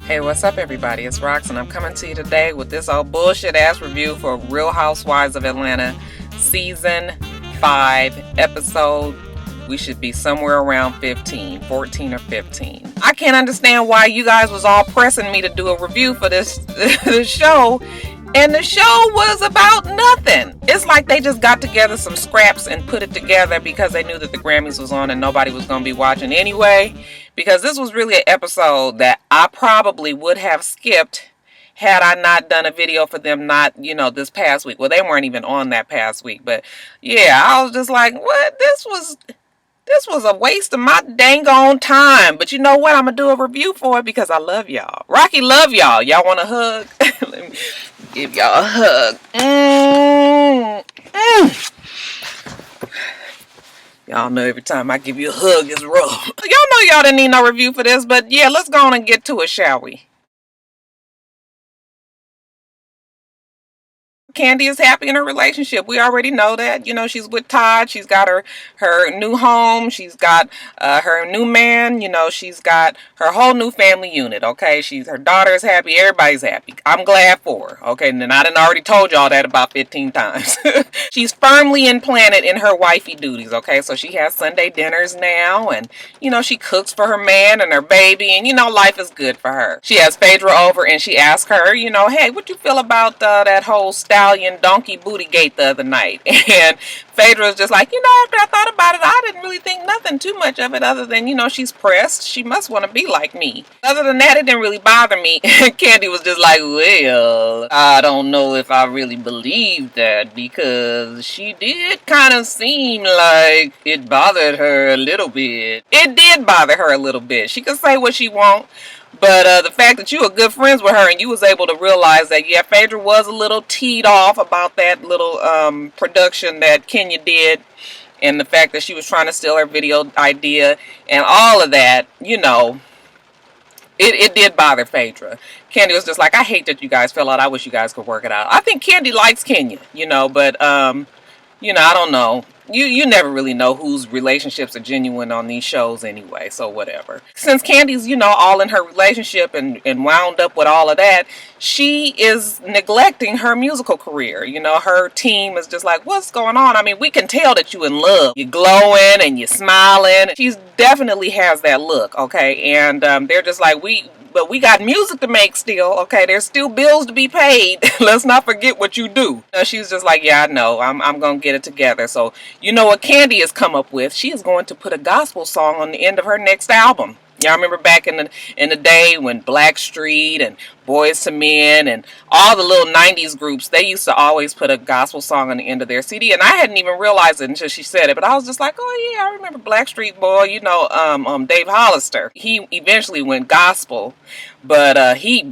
Hey, what's up, everybody? It's Rox, and I'm coming to you today with this old bullshit ass review for Real Housewives of Atlanta, Season 5, episode. We should be somewhere around 15, 14 or 15. I can't understand why you guys was all pressing me to do a review for this show, and the show was about nothing. It's like they just got together some scraps and put it together because they knew that the Grammys was on and nobody was going to be watching anyway. Because this was really an episode that I probably would have skipped had I not done a video for them this past week. Well, they weren't even on that past week. But yeah, I was just like, what? This was a waste of my dang on time. But you know what? I'm going to do a review for it because I love y'all. Rocky love y'all. Y'all want a hug? Let me give y'all a hug. Y'all know every time I give you a hug, it's rough. Y'all know y'all didn't need no review for this, but yeah, let's go on and get to it, shall we? Candy is happy in her relationship. We already know that. You know, she's with Todd. She's got her new home. She's got her new man. You know, she's got her whole new family unit. Okay, her daughter is happy. Everybody's happy. I'm glad for her. Okay, and then I done already told y'all that about 15 times. She's firmly implanted in her wifey duties. Okay, so she has Sunday dinners now, and you know she cooks for her man and her baby, and you know life is good for her. She has Phaedra over, and she asks her, you know, hey, what you feel about that whole stallion donkey booty gate the other night? And Phaedra was just like, you know, after I thought about it, I didn't really think nothing too much of it other than, you know, she's pressed. She must want to be like me. Other than that, it didn't really bother me. Candy was just like, well, I don't know if I really believe that because she did kind of seem like it bothered her a little bit. It did bother her a little bit. She could say what she wants. But the fact that you were good friends with her and you was able to realize that, yeah, Phaedra was a little teed off about that little production that Kenya did, and the fact that she was trying to steal her video idea and all of that, you know, it did bother Phaedra. Candy was just like, I hate that you guys fell out. I wish you guys could work it out. I think Candy likes Kenya, you know, but you know, I don't know. You never really know whose relationships are genuine on these shows anyway, so whatever. Since Candy's, you know, all in her relationship and wound up with all of that, she is neglecting her musical career. You know, her team is just like, what's going on? I mean, we can tell that you're in love. You're glowing and you're smiling. She definitely has that look, okay? And they're just like, but we got music to make still, okay? There's still bills to be paid. Let's not forget what you do. She's just like, yeah, I know. I'm going to get it together. So, you know what Candy has come up with? She is going to put a gospel song on the end of her next album. Y'all remember back in the day when Blackstreet and Boys to Men and all the little 90s groups, they used to always put a gospel song on the end of their CD, and I hadn't even realized it until she said it, but I was just like, oh yeah, I remember Blackstreet Boy, you know, Dave Hollister. He eventually went gospel, but he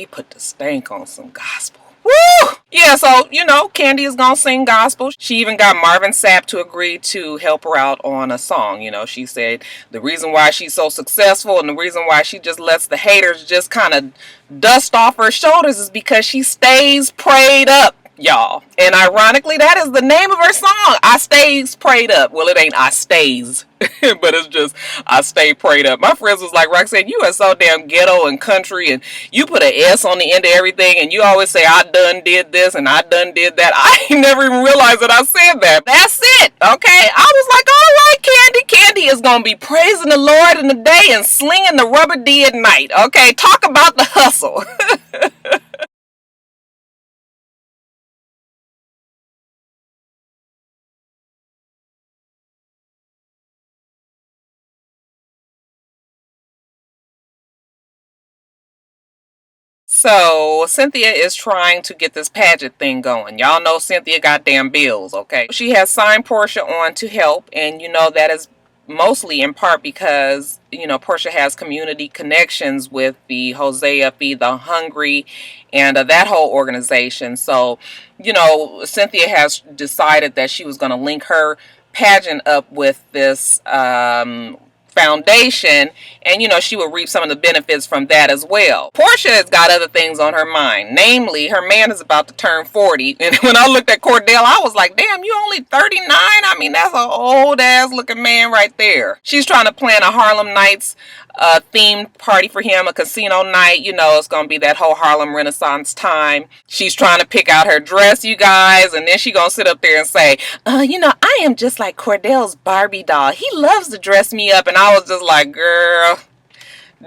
put the stank on some gospel. Woo! Yeah, so, you know, Candy is gonna sing gospel. She even got Marvin Sapp to agree to help her out on a song. You know, she said the reason why she's so successful and the reason why she just lets the haters just kind of dust off her shoulders is because she stays prayed up, y'all. And ironically, that is the name of her song. I stays prayed up. Well, it ain't I stays, but it's just I stay prayed up. My friends was like, Roxanne, you are so damn ghetto and country, and you put an S on the end of everything, and you always say I done did this and I done did that. I never even realized that I said that. That's it, okay? I was like, all right, Candy. Candy is gonna be praising the Lord in the day and slinging the rubber D at night. Okay, talk about the hustle. So Cynthia is trying to get this pageant thing going. Y'all know Cynthia got damn bills, okay? She has signed Portia on to help, and you know that is mostly in part because, you know, Portia has community connections with the Hosea Feed the Hungry and that whole organization. So, you know, Cynthia has decided that she was going to link her pageant up with this foundation, and she would reap some of the benefits from that as well. Portia has got other things on her mind, namely her man is about to turn 40, and when I looked at Cordell, I was like, damn, you only 39? I mean, that's an old ass looking man right there. She's trying to plan a Harlem Nights themed party for him, a casino night. It's gonna be that whole Harlem Renaissance time. She's trying to pick out her dress, you guys, and then she gonna sit up there and say, I am just like Cordell's Barbie doll. He loves to dress me up. And I was just like, girl,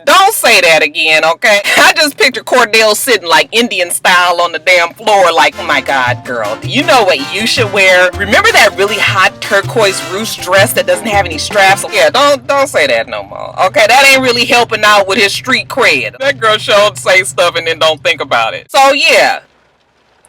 don't say that again, okay? I just picture Cordell sitting like Indian style on the damn floor like, oh my God, girl, do you know what you should wear? Remember that really hot turquoise ruche dress that doesn't have any straps? Yeah, don't say that no more, okay? That ain't really helping out with his street cred. That girl showed say stuff and then don't think about it. So yeah,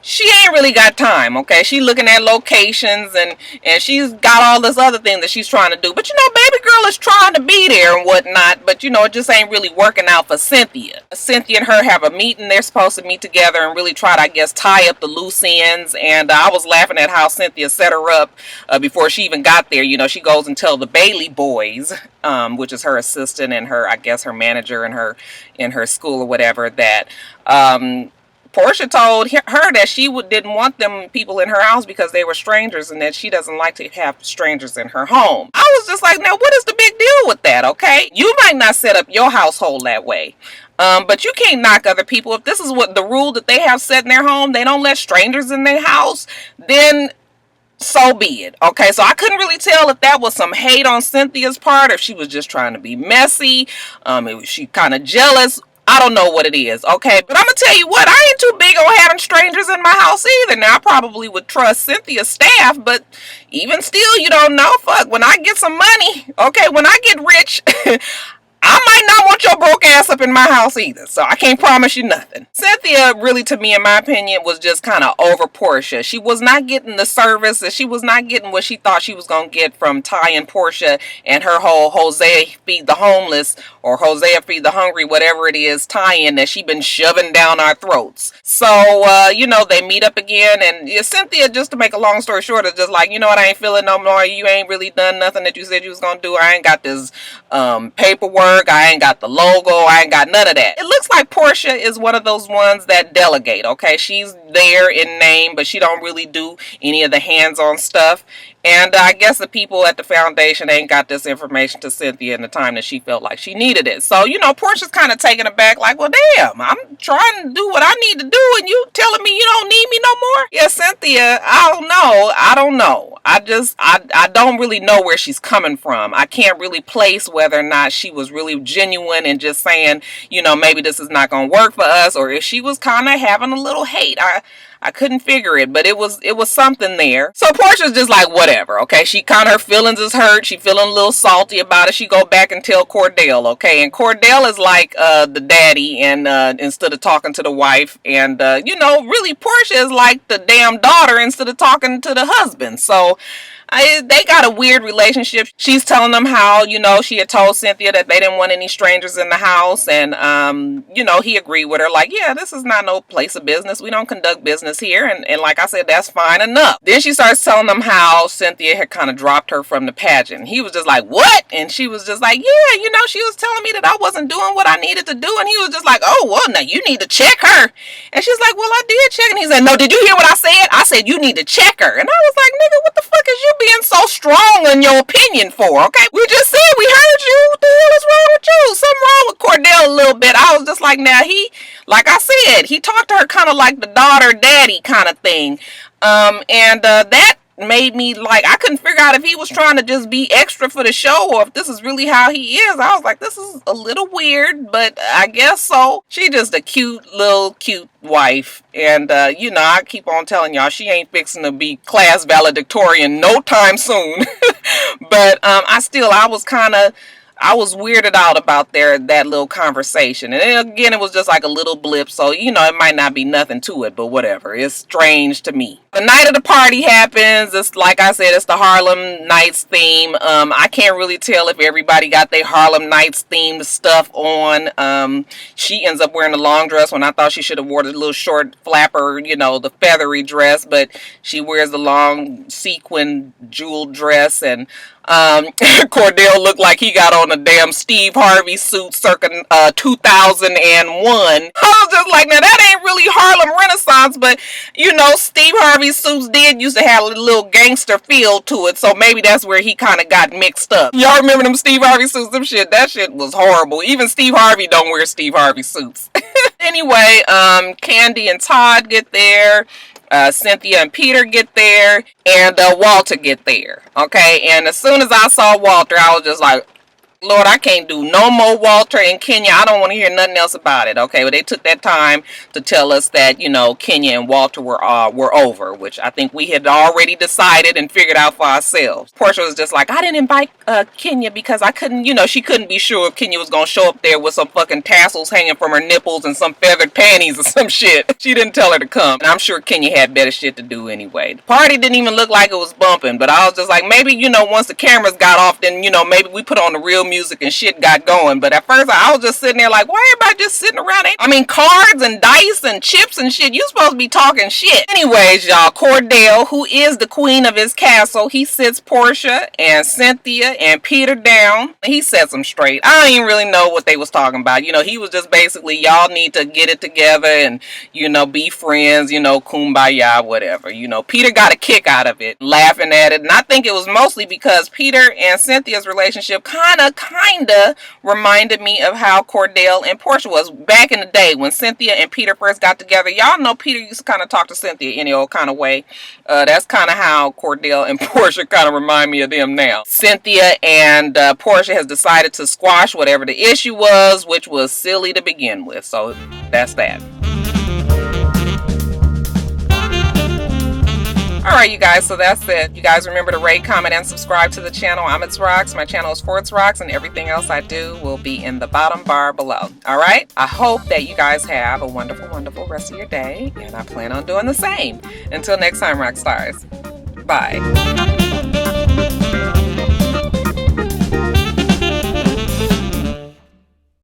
she ain't really got time, okay? She looking at locations and she's got all this other thing that she's trying to do. But baby girl is trying to be there and whatnot, but it just ain't really working out for Cynthia. Cynthia and her have a meeting. They're supposed to meet together and really try to, I guess, tie up the loose ends. And I was laughing at how Cynthia set her up before she even got there. She goes and tells the Bailey boys, which is her assistant and her, I guess, her manager in her school or whatever, that Portia told her that she didn't want them people in her house because they were strangers and that she doesn't like to have strangers in her home. I was just like, now what is the big deal with that, okay? You might not set up your household that way. But you can't knock other people. If this is what the rule that they have set in their home, they don't let strangers in their house, then so be it, okay? So I couldn't really tell if that was some hate on Cynthia's part, or if she was just trying to be messy, was she kind of jealous. I don't know what it is, okay? But I'm gonna tell you what, I ain't too big on having strangers in my house either. Now, I probably would trust Cynthia's staff, but even still, you don't know. Fuck, when I get some money, okay, when I get rich, I might not want your broke ass up in my house either, so I can't promise you nothing. Cynthia, really, to me, in my opinion, was just kind of over Portia. She was not getting the service, and she was not getting what she thought she was going to get from Ty and Portia and her whole Hosea Feed the Homeless or Hosea Feed the Hungry, whatever it is, tie-in that she been shoving down our throats. So, they meet up again, and Cynthia, just to make a long story short, is just like, what, I ain't feeling no more. You ain't really done nothing that you said you was going to do. I ain't got this paperwork. I ain't got the logo. I ain't got none of that. It looks like Portia is one of those ones that delegate, okay? She's there in name, but she don't really do any of the hands-on stuff. And I guess the people at the foundation ain't got this information to Cynthia in the time that she felt like she needed it. So, Portia's kind of taken aback like, well, damn, I'm trying to do what I need to do and you telling me you don't need me no more? Yeah, Cynthia, I don't know. I don't really know where she's coming from. I can't really place whether or not she was really genuine and just saying, maybe this is not going to work for us, or if she was kind of having a little hate. I couldn't figure it, but it was something there. So Portia's just like, whatever, okay? She kind of, her feelings is hurt. She feeling a little salty about it. She go back and tell Cordell, okay? And Cordell is like the daddy, and instead of talking to the wife, and really Portia is like the damn daughter instead of talking to the husband. So they got a weird relationship. She's telling them how, she had told Cynthia that they didn't want any strangers in the house. And, he agreed with her like, yeah, this is not no place of business. We don't conduct business here. And like I said, that's fine enough. Then she starts telling them how Cynthia had kind of dropped her from the pageant. He was just like, what? And she was just like, yeah, she was telling me that I wasn't doing what I needed to do. And he was just like, oh, well, now you need to check her. And she's like, well, I did check. And he said, no, did you hear what I said? I said, you need to check her. And I was like, nigga, what the fuck is you being so strong in your opinion for, okay? We just said we heard you. What the hell is wrong with you? Something wrong with Cordell a little bit. I was just like, now like I said, he talked to her kind of like the daughter daddy kind of thing. That made me like, I couldn't figure out if he was trying to just be extra for the show or if this is really how he is. I was like, this is a little weird, but I guess so. She just a cute wife. And, I keep on telling y'all, she ain't fixing to be class valedictorian no time soon. But I was weirded out about that little conversation. And then, again, it was just like a little blip. So, it might not be nothing to it, but whatever. It's strange to me. The night of the party happens. It's like I said, it's the Harlem Nights theme. I can't really tell if everybody got their Harlem Nights themed stuff on. She ends up wearing a long dress when I thought she should have worn a little short flapper, the feathery dress. But she wears the long sequin jeweled dress. And Cordell looked like he got on a damn Steve Harvey suit circa 2001. I was just like, now that ain't really Harlem Renaissance, but you know, Steve Harvey suits did used to have a little gangster feel to it, so maybe that's where he kind of got mixed up. Y'all remember them Steve Harvey suits? That shit was horrible. Even Steve Harvey don't wear Steve Harvey suits. Anyway, Candy and Todd get there. Cynthia and Peter get there, and Walter get there. Okay, and as soon as I saw Walter, I was just like, Lord, I can't do no more Walter and Kenya. I don't want to hear nothing else about it. Okay, but they took that time to tell us that, you know, Kenya and Walter were over, which I think we had already decided and figured out for ourselves. Portia was just like, I didn't invite Kenya because I couldn't, you know, she couldn't be sure if Kenya was gonna show up there with some fucking tassels hanging from her nipples and some feathered panties or some shit. She didn't tell her to come, and I'm sure Kenya had better shit to do anyway. The party didn't even look like it was bumping, but I was just like, maybe, you know, once the cameras got off, then, you know, maybe we put on the real music and shit got going. But at first I was just sitting there like, why everybody just sitting around? I mean, cards and dice and chips and shit, you supposed to be talking shit. Anyways, y'all, Cordell, who is the queen of his castle, he sits Portia and Cynthia and Peter down. He sets them straight. I don't even really know what they was talking about. You know, he was just basically, y'all need to get it together and, you know, be friends, you know, kumbaya, whatever. You know, Peter got a kick out of it, laughing at it. And I think it was mostly because Peter and Cynthia's relationship kind of reminded me of how Cordell and Portia was back in the day when Cynthia and Peter first got together. Y'all know Peter used to kind of talk to Cynthia any old kind of way. That's kind of how Cordell and Portia kind of remind me of them now. Cynthia and Portia has decided to squash whatever the issue was, which was silly to begin with. So that's that. Alright, you guys, so that's it. You guys remember to rate, comment, and subscribe to the channel. I'm itsrox. My channel is for itsrox, and everything else I do will be in the bottom bar below. Alright? I hope that you guys have a wonderful, wonderful rest of your day, and I plan on doing the same. Until next time, Roxstars. Bye.